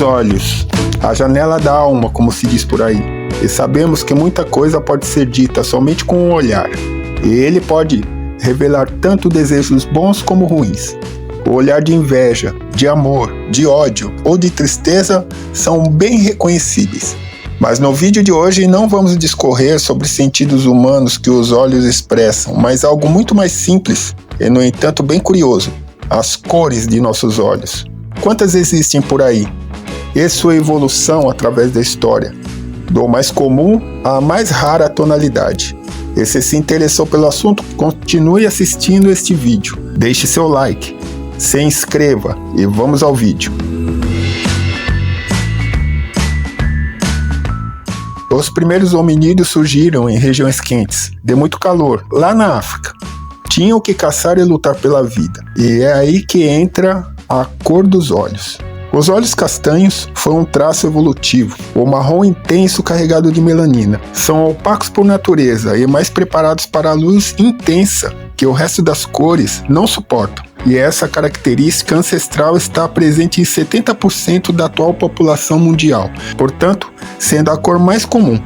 olhos, a janela da alma, como se diz por aí. E sabemos que muita coisa pode ser dita somente com um olhar. E ele pode revelar tanto desejos bons como ruins. O olhar de inveja, de amor, de ódio ou de tristeza são bem reconhecíveis. Mas no vídeo de hoje não vamos discorrer sobre sentidos humanos que os olhos expressam, mas algo muito mais simples e, no entanto, bem curioso: as cores de nossos olhos. Quantas existem por aí? E sua evolução através da história, do mais comum à mais rara tonalidade. E se se interessou pelo assunto, continue assistindo este vídeo. Deixe seu like, se inscreva e vamos ao vídeo. Os primeiros hominídeos surgiram em regiões quentes, de muito calor, lá na África. Tinham que caçar e lutar pela vida. E é aí que entra a cor dos olhos. Os olhos castanhos foi um traço evolutivo. O marrom intenso carregado de melanina. São opacos por natureza e mais preparados para a luz intensa que o resto das cores não suportam. E essa característica ancestral está presente em 70% da atual população mundial, portanto, sendo a cor mais comum.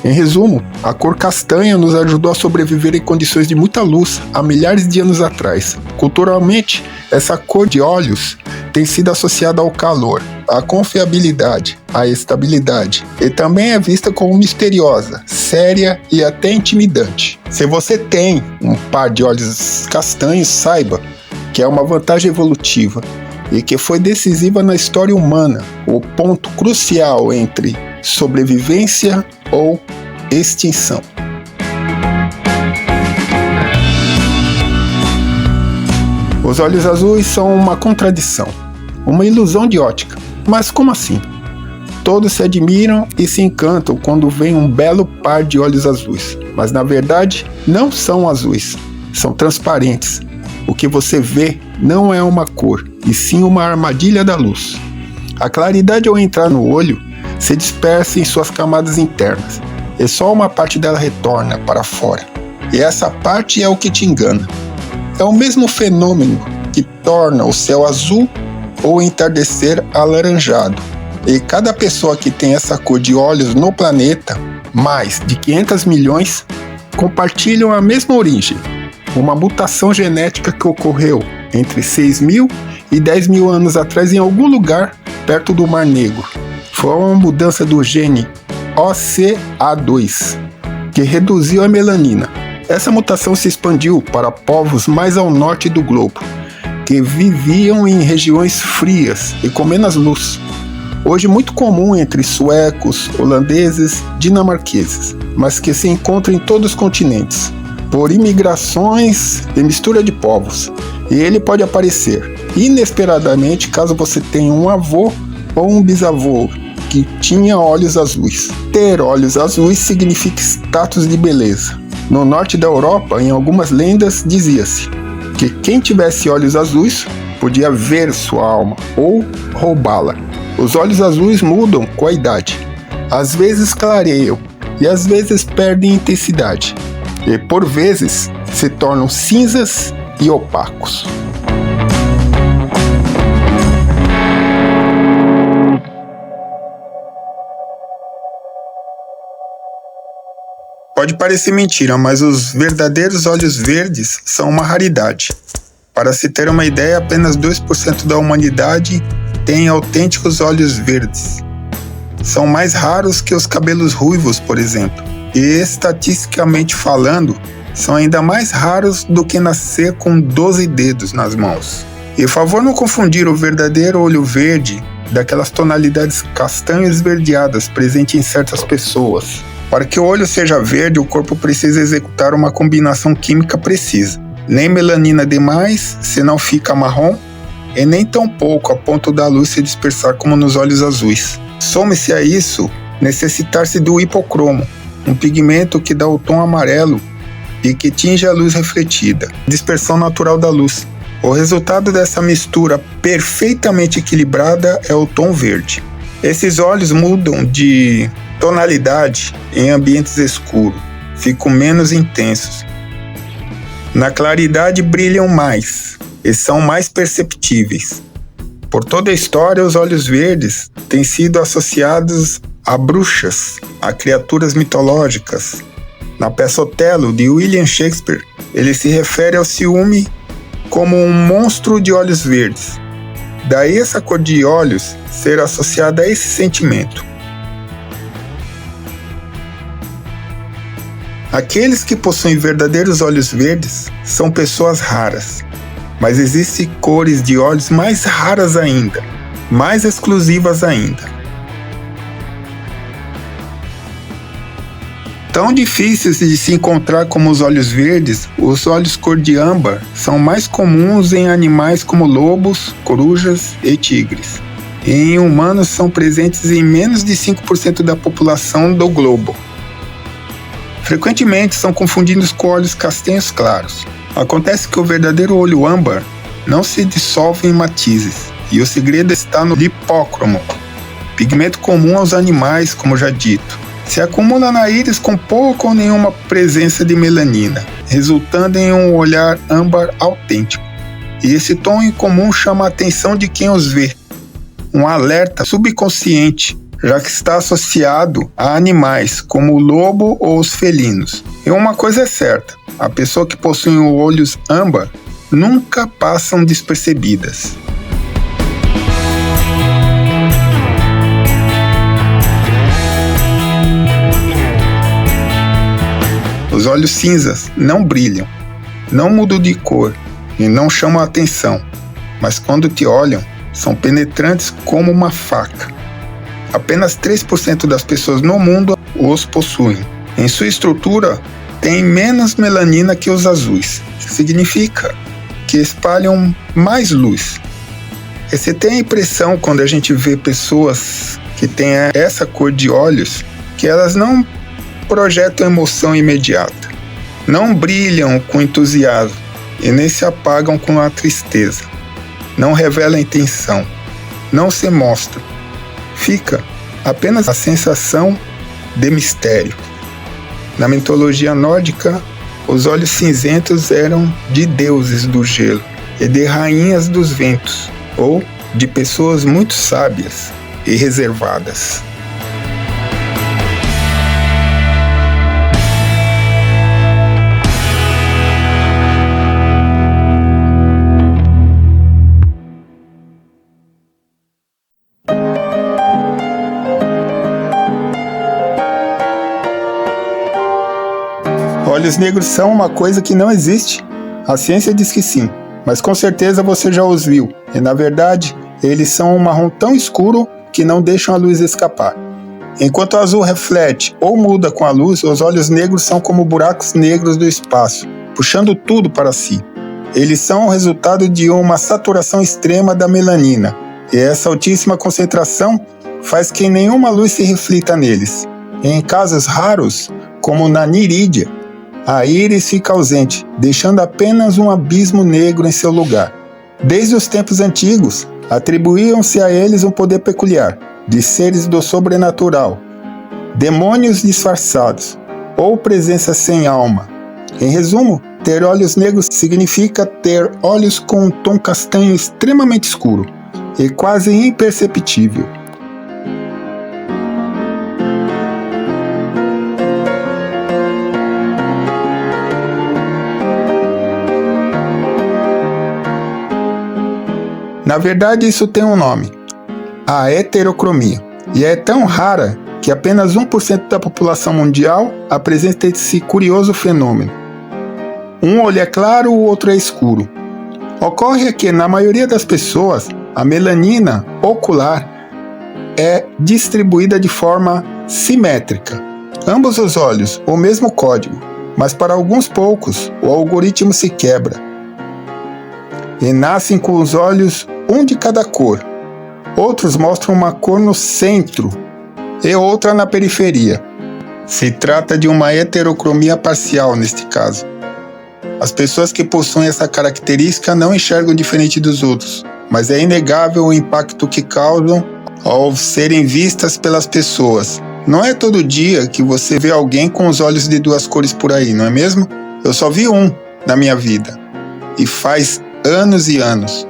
Em resumo, a cor castanha nos ajudou a sobreviver em condições de muita luz há milhares de anos atrás. Culturalmente, essa cor de olhos tem sido associada ao calor, à confiabilidade, à estabilidade, e também é vista como misteriosa, séria e até intimidante. Se você tem um par de olhos castanhos, saiba que é uma vantagem evolutiva e que foi decisiva na história humana, o ponto crucial entre sobrevivência ou extinção. Os olhos azuis são uma contradição, uma ilusão de ótica. Mas como assim? Todos se admiram e se encantam quando vem um belo par de olhos azuis, mas na verdade não são azuis, são transparentes. O que você vê não é uma cor, e sim uma armadilha da luz. A claridade ao entrar no olho se dispersa em suas camadas internas, e só uma parte dela retorna para fora. E essa parte é o que te engana. É o mesmo fenômeno que torna o céu azul ou o entardecer alaranjado. E cada pessoa que tem essa cor de olhos no planeta, mais de 500 milhões, compartilham a mesma origem. Uma mutação genética que ocorreu entre 6.000 e 10.000 anos atrás em algum lugar perto do Mar Negro. Foi uma mudança do gene OCA2, que reduziu a melanina. Essa mutação se expandiu para povos mais ao norte do globo, que viviam em regiões frias e com menos luz. Hoje muito comum entre suecos, holandeses, dinamarqueses, mas que se encontra em todos os continentes, por imigrações e mistura de povos. E ele pode aparecer inesperadamente caso você tenha um avô ou um bisavô que tinha olhos azuis. Ter olhos azuis significa status de beleza. No norte da Europa, em algumas lendas, dizia-se que quem tivesse olhos azuis podia ver sua alma ou roubá-la. Os olhos azuis mudam com a idade. Às vezes clareiam e às vezes perdem intensidade. E por vezes se tornam cinzas e opacos. Pode parecer mentira, mas os verdadeiros olhos verdes são uma raridade. Para se ter uma ideia, apenas 2% da humanidade tem autênticos olhos verdes. São mais raros que os cabelos ruivos, por exemplo. E estatisticamente falando, são ainda mais raros do que nascer com 12 dedos nas mãos. E favor não confundir o verdadeiro olho verde daquelas tonalidades castanho esverdeadas presentes em certas pessoas. Para que o olho seja verde, o corpo precisa executar uma combinação química precisa. Nem melanina demais, senão fica marrom, e nem tão pouco a ponto da luz se dispersar como nos olhos azuis. Some-se a isso necessitar-se do hipocromo, um pigmento que dá o tom amarelo e que tinge a luz refletida, dispersão natural da luz. O resultado dessa mistura perfeitamente equilibrada é o tom verde. Esses olhos mudam de tonalidade em ambientes escuros, ficam menos intensos. Na claridade brilham mais e são mais perceptíveis. Por toda a história, os olhos verdes têm sido associados a bruxas, a criaturas mitológicas. Na peça Otelo, de William Shakespeare, ele se refere ao ciúme como um monstro de olhos verdes. Daí essa cor de olhos ser associada a esse sentimento. Aqueles que possuem verdadeiros olhos verdes são pessoas raras, mas existem cores de olhos mais raras ainda, mais exclusivas ainda. Tão difíceis de se encontrar como os olhos verdes, os olhos cor de âmbar são mais comuns em animais como lobos, corujas e tigres. E em humanos são presentes em menos de 5% da população do globo. Frequentemente são confundidos com olhos castanhos claros. Acontece que o verdadeiro olho âmbar não se dissolve em matizes, e o segredo está no lipócromo, pigmento comum aos animais, como já dito. Se acumula na íris com pouca ou nenhuma presença de melanina, resultando em um olhar âmbar autêntico. E esse tom incomum chama a atenção de quem os vê. Um alerta subconsciente, já que está associado a animais como o lobo ou os felinos. E uma coisa é certa, a pessoa que possui olhos âmbar nunca passam despercebidas. Os olhos cinzas não brilham, não mudam de cor e não chamam a atenção, mas quando te olham, são penetrantes como uma faca. Apenas 3% das pessoas no mundo os possuem. Em sua estrutura, tem menos melanina que os azuis. Significa que espalham mais luz. E você tem a impressão, quando a gente vê pessoas que têm essa cor de olhos, que elas não projetam emoção imediata, não brilham com entusiasmo e nem se apagam com a tristeza, não revelam intenção, não se mostram. Fica apenas a sensação de mistério. Na mitologia nórdica, os olhos cinzentos eram de deuses do gelo e de rainhas dos ventos, ou de pessoas muito sábias e reservadas. Olhos negros são uma coisa que não existe. A ciência diz que sim, mas com certeza você já os viu. E na verdade, eles são um marrom tão escuro que não deixam a luz escapar. Enquanto o azul reflete ou muda com a luz, os olhos negros são como buracos negros do espaço, puxando tudo para si. Eles são o resultado de uma saturação extrema da melanina, e essa altíssima concentração faz que nenhuma luz se reflita neles. Em casos raros, como na nirídea, a íris fica ausente, deixando apenas um abismo negro em seu lugar. Desde os tempos antigos, atribuíam-se a eles um poder peculiar, de seres do sobrenatural, demônios disfarçados, ou presença sem alma. Em resumo, ter olhos negros significa ter olhos com um tom castanho extremamente escuro e quase imperceptível. Na verdade, isso tem um nome, a heterocromia, e é tão rara que apenas 1% da população mundial apresenta esse curioso fenômeno. Um olho é claro, o outro é escuro. Ocorre que, na maioria das pessoas, a melanina ocular é distribuída de forma simétrica. Ambos os olhos, o mesmo código, mas para alguns poucos, o algoritmo se quebra e nascem com os olhos um de cada cor. Outros mostram uma cor no centro e outra na periferia. Se trata de uma heterocromia parcial neste caso. As pessoas que possuem essa característica não enxergam diferente dos outros, mas é inegável o impacto que causam ao serem vistas pelas pessoas. Não é todo dia que você vê alguém com os olhos de duas cores por aí, não é mesmo? Eu só vi um na minha vida, e faz anos e anos.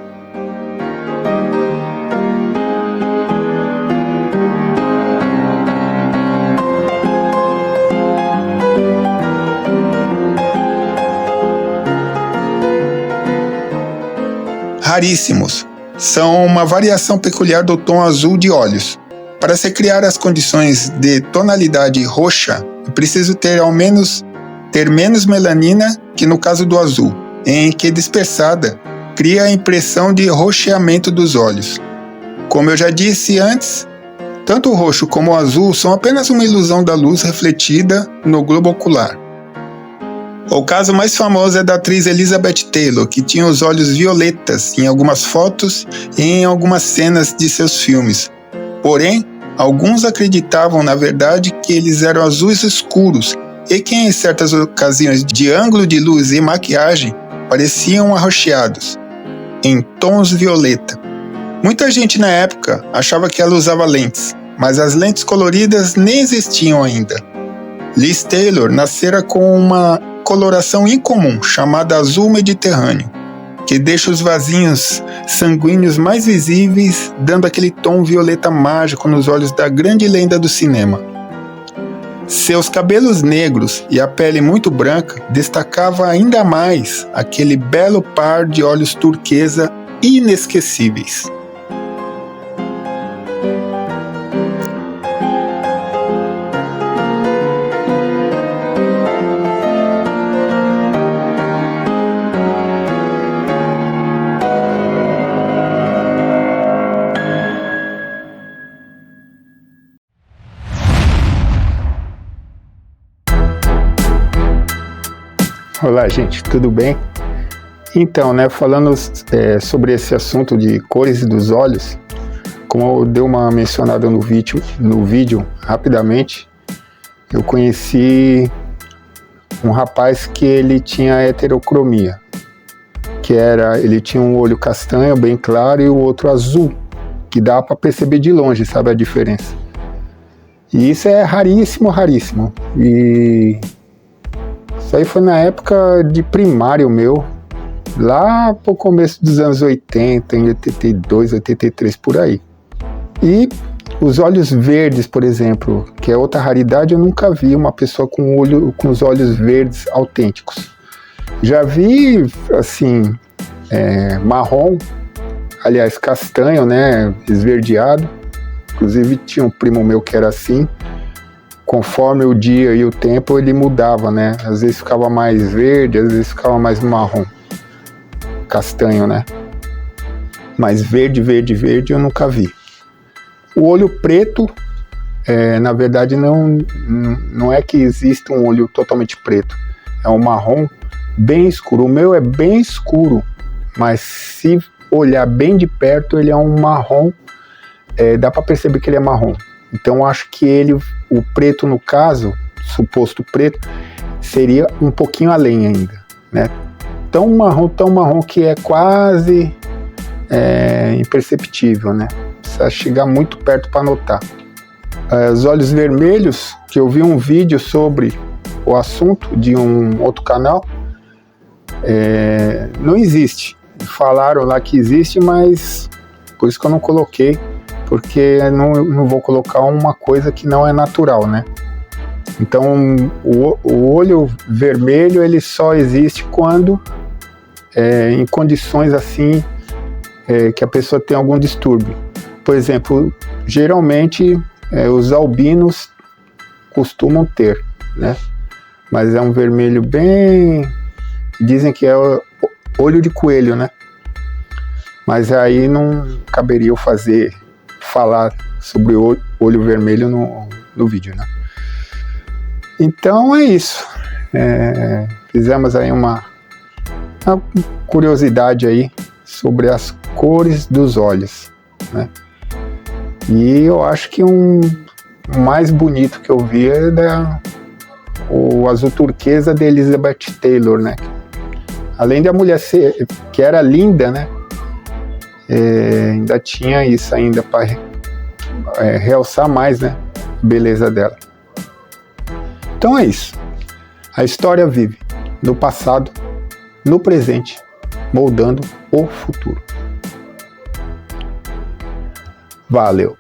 raríssimos. São uma variação peculiar do tom azul de olhos. Para se criar as condições de tonalidade roxa, é preciso ter menos melanina que no caso do azul, em que dispersada cria a impressão de roxeamento dos olhos. Como eu já disse antes, tanto o roxo como o azul são apenas uma ilusão da luz refletida no globo ocular. O caso mais famoso é da atriz Elizabeth Taylor, que tinha os olhos violetas em algumas fotos e em algumas cenas de seus filmes. Porém, alguns acreditavam na verdade que eles eram azuis escuros e que em certas ocasiões de ângulo de luz e maquiagem pareciam arroxeados, em tons violeta. Muita gente na época achava que ela usava lentes, mas as lentes coloridas nem existiam ainda. Liz Taylor nascera com uma coloração incomum chamada azul mediterrâneo, que deixa os vasinhos sanguíneos mais visíveis, dando aquele tom violeta mágico nos olhos da grande lenda do cinema. Seus cabelos negros e a pele muito branca destacava ainda mais aquele belo par de olhos turquesa inesquecíveis. Olá, gente, tudo bem? Então, falando sobre esse assunto de cores dos olhos, como eu dei uma mencionada no vídeo rapidamente, eu conheci um rapaz que ele tinha heterocromia, ele tinha um olho castanho bem claro e o outro azul, que dá para perceber de longe, sabe a diferença? E isso é raríssimo, raríssimo. E isso aí foi na época de primário meu, lá pro começo dos anos 80, em 82, 83, por aí. E os olhos verdes, por exemplo, que é outra raridade, eu nunca vi uma pessoa com os olhos verdes autênticos. Já vi, assim, marrom, aliás, castanho, esverdeado. Inclusive tinha um primo meu que era assim. Conforme o dia e o tempo ele mudava, Às vezes ficava mais verde, às vezes ficava mais marrom, castanho, Mas verde eu nunca vi. O olho preto, na verdade não é que exista um olho totalmente preto, é um marrom bem escuro. O meu é bem escuro, mas se olhar bem de perto ele é um marrom, dá para perceber que ele é marrom. Então eu acho que o preto no caso, suposto preto, seria um pouquinho além ainda, Tão marrom que é quase imperceptível, Precisa chegar muito perto para notar. Os olhos vermelhos, que eu vi um vídeo sobre o assunto de um outro canal, não existe. Falaram lá que existe, mas por isso que eu não coloquei, porque não vou colocar uma coisa que não é natural, Então, o olho vermelho, ele só existe quando, em condições assim, que a pessoa tem algum distúrbio. Por exemplo, geralmente, os albinos costumam ter, Mas é um vermelho bem... Dizem que é olho de coelho, Mas aí não caberia eu falar sobre o olho vermelho no vídeo, Então é isso. Fizemos aí uma curiosidade aí sobre as cores dos olhos, E eu acho que o mais bonito que eu vi é o azul turquesa de Elizabeth Taylor, Além da mulher que era linda, ainda tinha isso ainda para realçar mais, a beleza dela. Então é isso. A história vive no passado, no presente, moldando o futuro. Valeu!